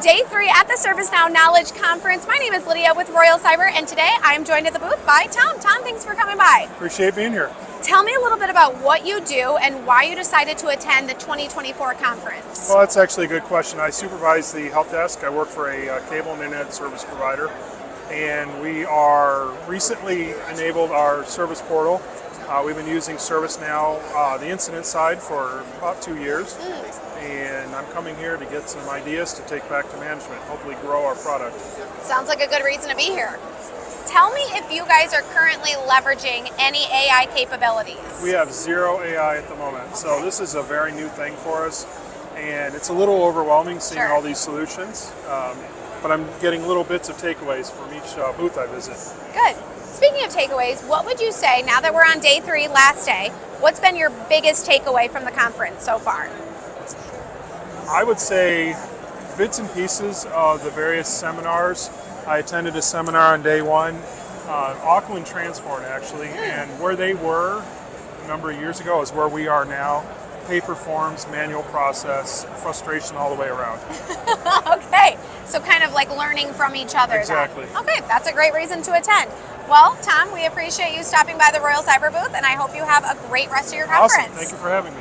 day 3 at the ServiceNow Knowledge Conference. My name is Lydia with Royal Cyber, and today I am joined at the booth by Tom. Tom, thanks for coming by. Appreciate being here. Tell me a little bit about what you do and why you decided to attend the 2024 conference. Well, that's actually a good question. I supervise the help desk. I work for a cable and internet service provider, and we are recently enabled our service portal. We've been using ServiceNow, the incident side, for about 2 years. And I'm coming here to get some ideas to take back to management, hopefully grow our product. Sounds like a good reason to be here. Tell me if you guys are currently leveraging any AI capabilities. We have zero AI at the moment, so this is a very new thing for us, and it's a little overwhelming seeing all these solutions, but I'm getting little bits of takeaways from each booth I visit. Good. Speaking of takeaways, what would you say, now that we're on day 3, last day, what's been your biggest takeaway from the conference so far? I would say bits and pieces of the various seminars. I attended a seminar on day 1, Auckland Transport actually, and where they were a number of years ago is where we are now. Paper forms, manual process, frustration all the way around. Okay, so kind of like learning from each other. Exactly. Then. Okay, that's a great reason to attend. Well, Tom, we appreciate you stopping by the Royal Cyber booth, and I hope you have a great rest of your conference. Awesome, thank you for having me.